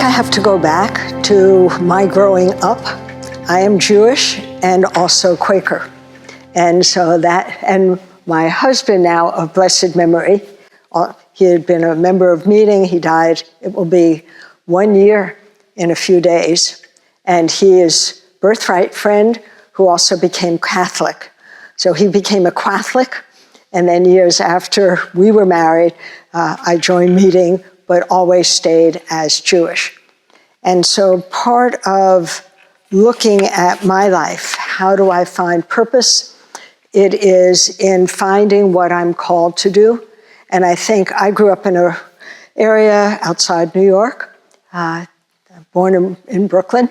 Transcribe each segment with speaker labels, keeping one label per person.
Speaker 1: I have to go back to my growing up. I am Jewish and also Quaker. And so and my husband now of blessed memory, he had been a member of Meeting, he died, it will be 1 year in a few days. And he is birthright friend who also became Catholic. So he became a Catholic, and then years after we were married, I joined Meeting, but always stayed as Jewish. And so part of looking at my life, how do I find purpose? It is in finding what I'm called to do. And I think I grew up in an area outside New York, born in Brooklyn,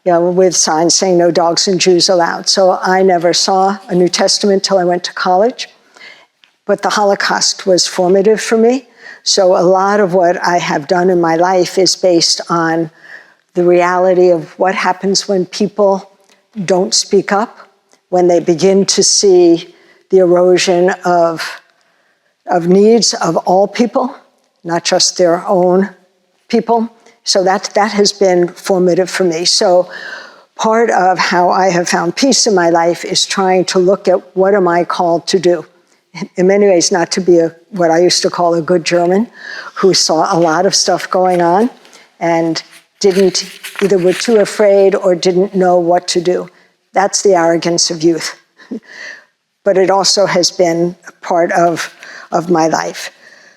Speaker 1: with signs saying no dogs and Jews allowed. So I never saw a New Testament till I went to college. But the Holocaust was formative for me. So a lot of what I have done in my life is based on the reality of what happens when people don't speak up, when they begin to see the erosion of needs of all people, not just their own people. So that has been formative for me. So part of how I have found peace in my life is trying to look at what am I called to do. In many ways, not to be what I used to call a good German, who saw a lot of stuff going on and either were too afraid or didn't know what to do. That's the arrogance of youth. But it also has been a part of my life.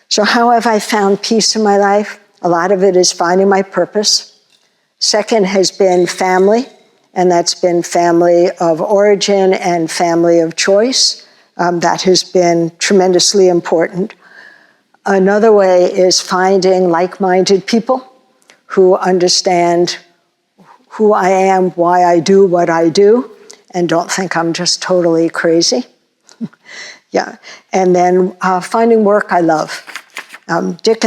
Speaker 1: So how have I found peace in my life? A lot of it is finding my purpose. Second has been family, and that's been family of origin and family of choice. That has been tremendously important. Another way is finding like-minded people who understand who I am, why I do what I do, and don't think I'm just totally crazy. Yeah, and then finding work I love. Dick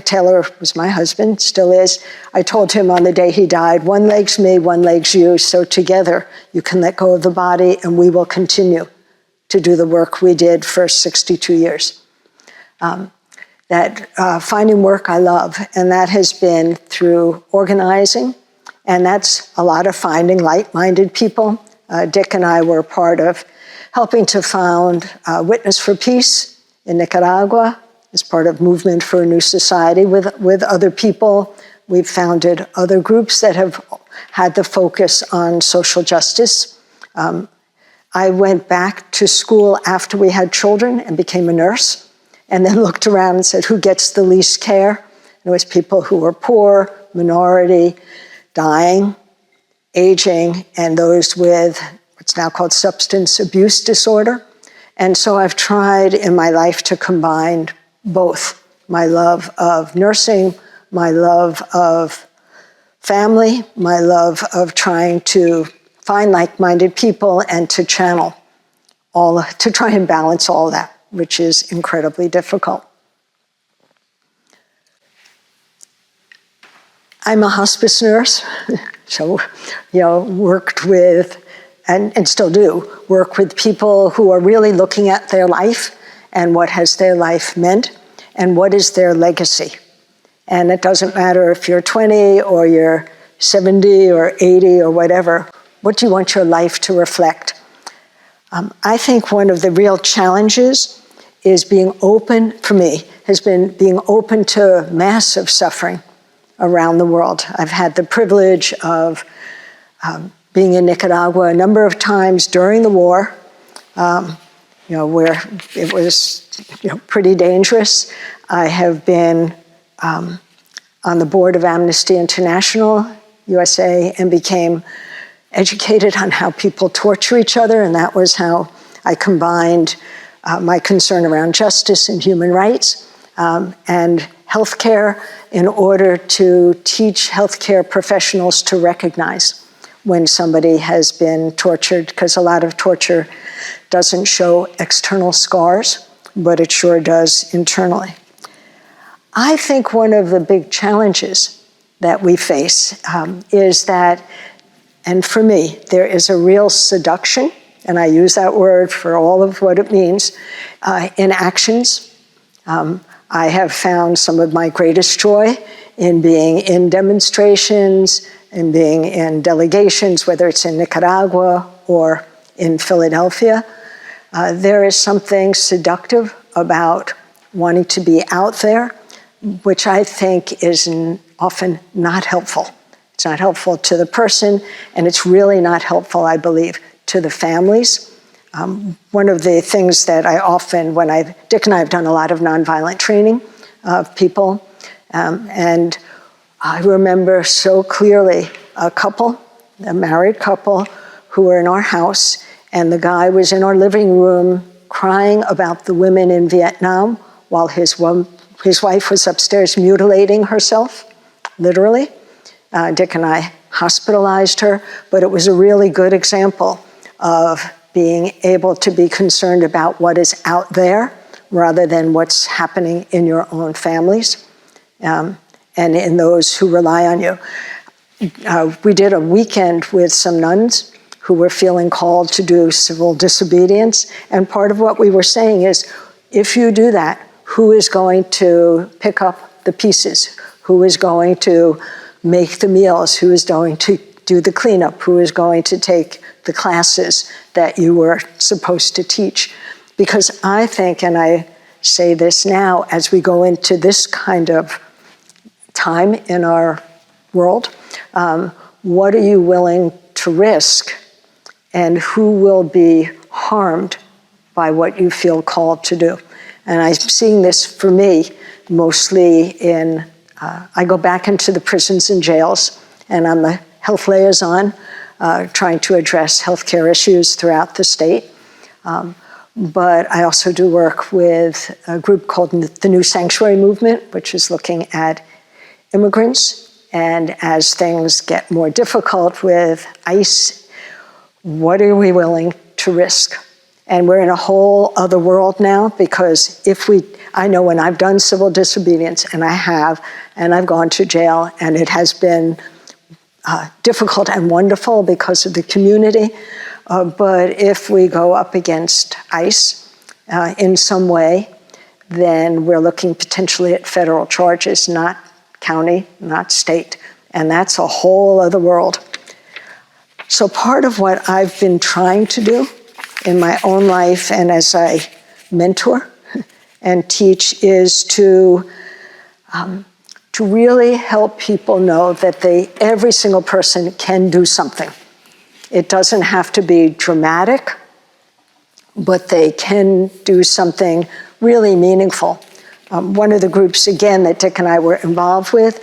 Speaker 1: Taylor was my husband, still is. I told him on the day he died, one leg's me, one leg's you, so together you can let go of the body and we will continue to do the work we did for 62 years. Finding work I love, and that has been through organizing, and that's a lot of finding like-minded people. Dick and I were part of helping to found Witness for Peace in Nicaragua as part of Movement for a New Society with other people. We've founded other groups that have had the focus on social justice. I went back to school after we had children and became a nurse, and then looked around and said, who gets the least care? And it was people who were poor, minority, dying, aging, and those with what's now called substance abuse disorder. And so I've tried in my life to combine both my love of nursing, my love of family, my love of trying to find like-minded people and to channel to try and balance all that, which is incredibly difficult. I'm a hospice nurse, so worked with, and still do, work with people who are really looking at their life and what has their life meant and what is their legacy. And it doesn't matter if you're 20 or you're 70 or 80 or whatever, what do you want your life to reflect? I think one of the real challenges is being open, for me, has been being open to massive suffering around the world. I've had the privilege of being in Nicaragua a number of times during the war, where it was pretty dangerous. I have been on the board of Amnesty International, USA, and became educated on how people torture each other, and that was how I combined my concern around justice and human rights and healthcare in order to teach healthcare professionals to recognize when somebody has been tortured, because a lot of torture doesn't show external scars, but it sure does internally. I think one of the big challenges that we face is that, and for me, there is a real seduction, and I use that word for all of what it means, in actions. I have found some of my greatest joy in being in demonstrations and being in delegations, whether it's in Nicaragua or in Philadelphia. There is something seductive about wanting to be out there, which I think is often not helpful. It's not helpful to the person, and it's really not helpful, I believe, to the families. One of the things that I often, Dick and I have done a lot of nonviolent training of people, and I remember so clearly a married couple, who were in our house, and the guy was in our living room crying about the women in Vietnam while his wife was upstairs mutilating herself, literally. Dick and I hospitalized her, but it was a really good example of being able to be concerned about what is out there rather than what's happening in your own families and in those who rely on you. We did a weekend with some nuns who were feeling called to do civil disobedience, and part of what we were saying is, if you do that, who is going to pick up the pieces? Who is going to make the meals? Who is going to do the cleanup? Who is going to take the classes that you were supposed to teach? Because I think, and I say this now as we go into this kind of time in our world, what are you willing to risk, and who will be harmed by what you feel called to do? And I'm seeing this for me mostly I go back into the prisons and jails, and I'm a health liaison trying to address healthcare issues throughout the state. But I also do work with a group called the New Sanctuary Movement, which is looking at immigrants. And as things get more difficult with ICE, what are we willing to risk? And we're in a whole other world now, because I know when I've done civil disobedience, and I've gone to jail, and it has been difficult and wonderful because of the community. But if we go up against ICE in some way, then we're looking potentially at federal charges, not county, not state. And that's a whole other world. So part of what I've been trying to do in my own life and as I mentor and teach is to really help people know that every single person can do something. It doesn't have to be dramatic, but they can do something really meaningful. One of the groups, again, that Dick and I were involved with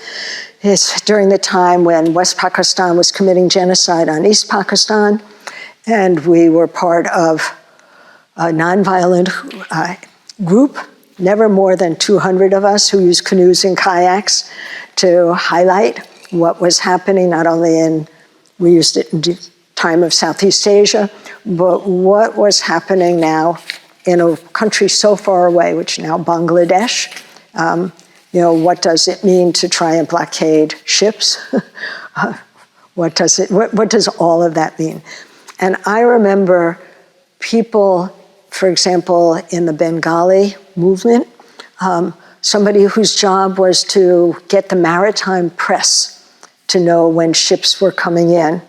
Speaker 1: is during the time when West Pakistan was committing genocide on East Pakistan, and we were part of a nonviolent group, never more than 200 of us, who used canoes and kayaks to highlight what was happening, not only we used it in the time of Southeast Asia, but what was happening now in a country so far away, which now Bangladesh. What does it mean to try and blockade ships? What does all of that mean? And I remember people, for example, in the Bengali movement, somebody whose job was to get the maritime press to know when ships were coming in.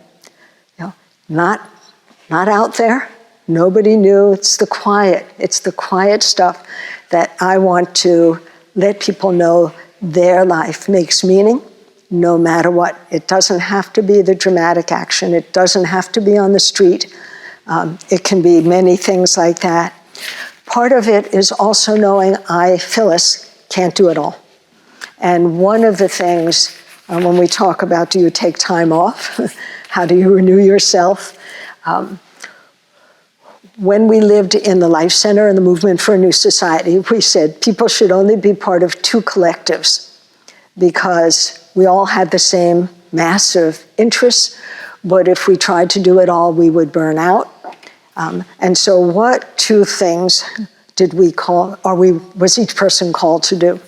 Speaker 1: Not out there. Nobody knew. It's the quiet stuff that I want to let people know their life makes meaning no matter what. It doesn't have to be the dramatic action. It doesn't have to be on the street. It can be many things like that. Part of it is also knowing Phyllis, can't do it all. And one of the things, when we talk about do you take time off, how do you renew yourself? When we lived in the Life Center and the Movement for a New Society, we said people should only be part of two collectives because we all had the same massive interests, but if we tried to do it all, we would burn out. And so what two things was each person called to do?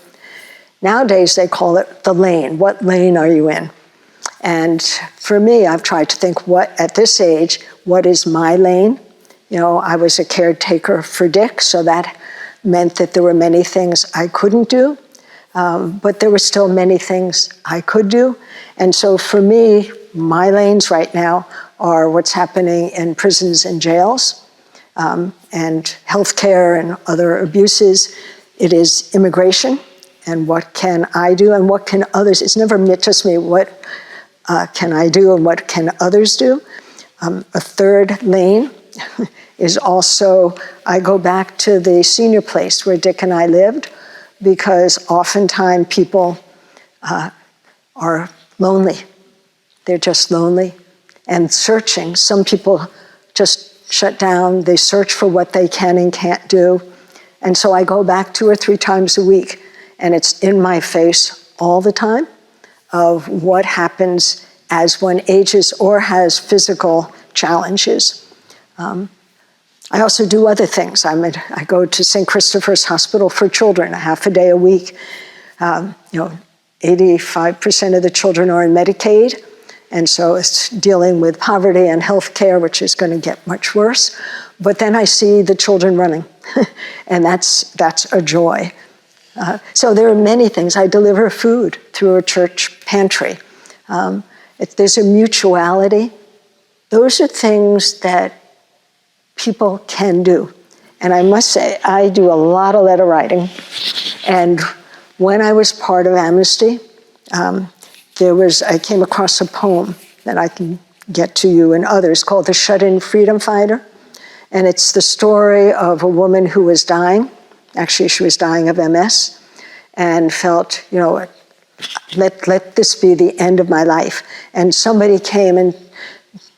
Speaker 1: Nowadays, they call it the lane. What lane are you in? And for me, I've tried to think at this age, what is my lane? I was a caretaker for Dick, so that meant that there were many things I couldn't do, but there were still many things I could do. And so for me, my lanes right now are what's happening in prisons and jails, and healthcare and other abuses. It is immigration, and what can I do, and what can others? It's never just me. What can I do, and what can others do? A third lane is also, I go back to the senior place where Dick and I lived, because oftentimes people are lonely. They're just lonely and searching. Some people just shut down. They search for what they can and can't do. And so I go back 2 or 3 times a week, and it's in my face all the time of what happens as one ages or has physical challenges. I also do other things. I go to St. Christopher's Hospital for Children a half a day a week. 85% of the children are in Medicaid, and so it's dealing with poverty and health care, which is going to get much worse. But then I see the children running, and that's a joy. So there are many things. I deliver food through a church pantry. There's a mutuality. Those are things that people can do. And I must say, I do a lot of letter writing. And when I was part of Amnesty, I came across a poem that I can get to you and others called The Shut-In Freedom Fighter. And it's the story of a woman who was dying. Actually, she was dying of MS, and felt, let this be the end of my life. And somebody came and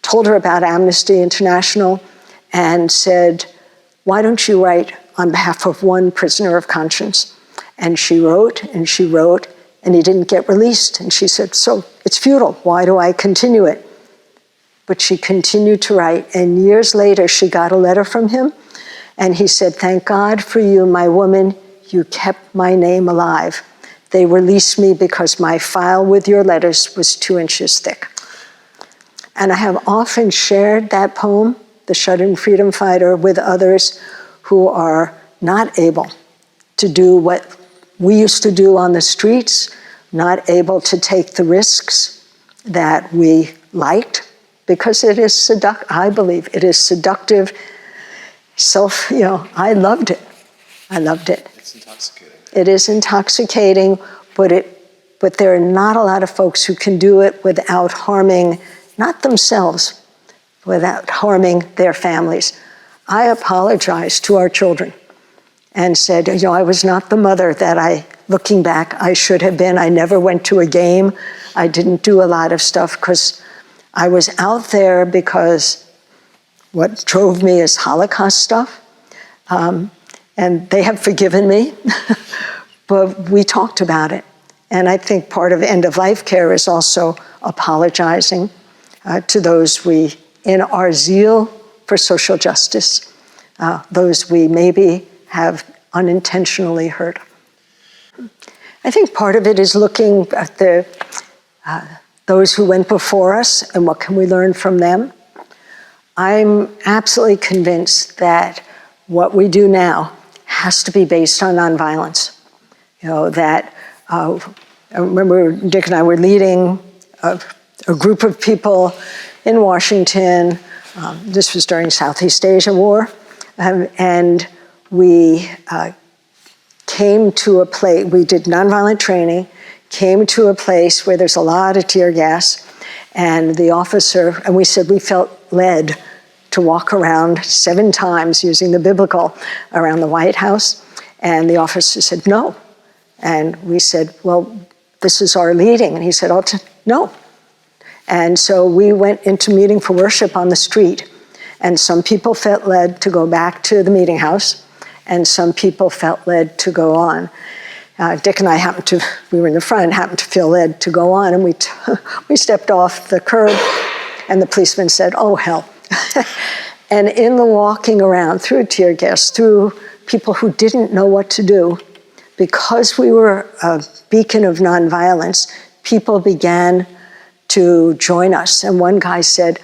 Speaker 1: told her about Amnesty International and said, why don't you write on behalf of one prisoner of conscience? And she wrote, and she wrote, and he didn't get released. And she said, so it's futile. Why do I continue it? But she continued to write. And years later, she got a letter from him. And he said, thank God for you, my woman. You kept my name alive. They released me because my file with your letters was 2 inches thick. And I have often shared that poem, The Shut-In Freedom Fighter, with others who are not able to do what we used to do on the streets, not able to take the risks that we liked, because it is seductive. I believe it is seductive. I loved it. I loved it.
Speaker 2: It's intoxicating.
Speaker 1: It is intoxicating, but there are not a lot of folks who can do it without harming, not themselves, without harming their families. I apologized to our children and said, I was not the mother that looking back, I should have been. I never went to a game. I didn't do a lot of stuff because I was out there because what drove me is Holocaust stuff. And they have forgiven me, but we talked about it. And I think part of end-of-life care is also apologizing to those in our zeal for social justice, those we maybe have unintentionally hurt. I think part of it is looking at those who went before us and what can we learn from them. I'm absolutely convinced that what we do now has to be based on nonviolence. I remember Dick and I were leading a group of people in Washington. This was during Southeast Asia War. And we came to a place, we did nonviolent training, came to a place where there's a lot of tear gas, and the officer, and we said we felt led to walk around 7 times using the biblical around the White House, and the officer said no. And we said, well, this is our leading. And he said, no. And so we went into meeting for worship on the street, and some people felt led to go back to the meeting house, and some people felt led to go on. Dick and I we were in the front, happened to feel led to go on, and we stepped off the curb, and the policeman said, oh, hell. And in the walking around through tear gas, through people who didn't know what to do, because we were a beacon of nonviolence, people began to join us. And one guy said,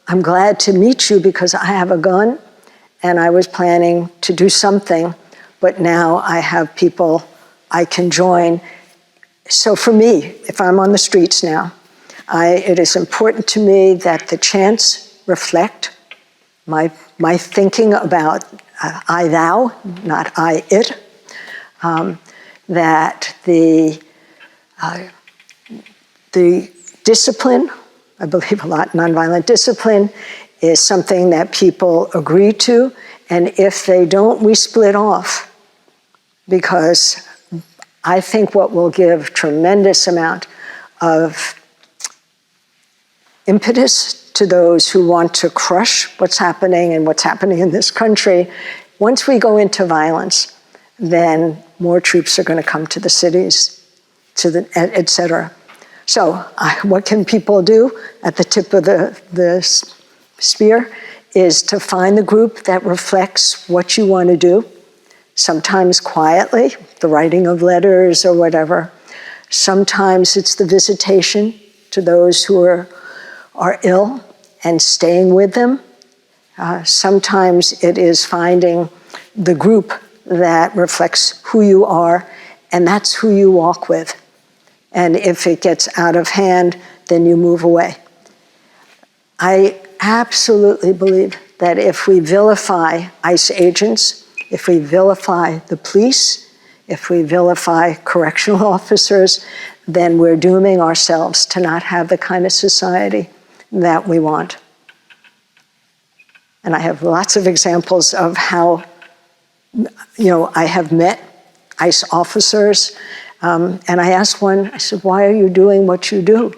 Speaker 1: I'm glad to meet you because I have a gun and I was planning to do something, but now I have people I can join. So for me, if I'm on the streets now, it is important to me that the chants reflect my thinking about I, thou, not I, it, that the discipline, I believe a lot, nonviolent discipline, is something that people agree to, and if they don't, we split off, because I think what will give tremendous amount of impetus to those who want to crush what's happening and what's happening in this country, once we go into violence, then more troops are going to come to the cities, et cetera. So what can people do at the tip of the spear is to find the group that reflects what you want to do, sometimes quietly, the writing of letters or whatever. Sometimes it's the visitation to those who are ill and staying with them. Sometimes it is finding the group that reflects who you are, and that's who you walk with. And if it gets out of hand, then you move away. I absolutely believe that if we vilify ICE agents, if we vilify the police, if we vilify correctional officers, then we're dooming ourselves to not have the kind of society that we want. And I have lots of examples of how, I have met ICE officers, and I asked one, I said, why are you doing what you do?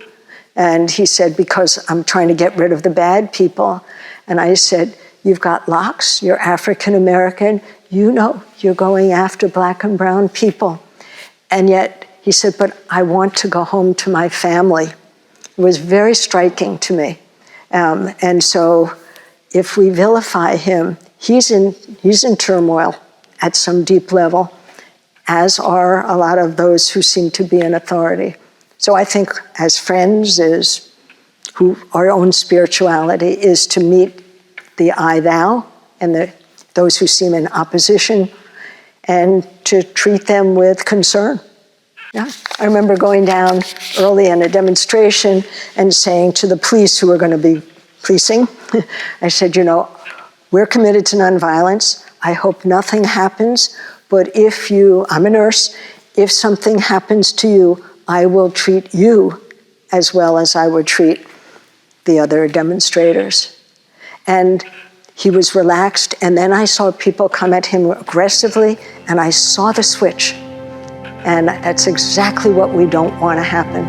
Speaker 1: And he said, because I'm trying to get rid of the bad people. And I said, you've got locks, you're African American, you're going after Black and brown people. And yet, he said, but I want to go home to my family. It was very striking to me. And so if we vilify him, he's in turmoil at some deep level, as are a lot of those who seem to be in authority. So I think as friends our own spirituality is to meet the I, thou, and those who seem in opposition, and to treat them with concern. Yeah. I remember going down early in a demonstration and saying to the police who were going to be policing, I said, we're committed to nonviolence. I hope nothing happens, but I'm a nurse, if something happens to you, I will treat you as well as I would treat the other demonstrators. And he was relaxed, and then I saw people come at him aggressively, and I saw the switch. And that's exactly what we don't want to happen.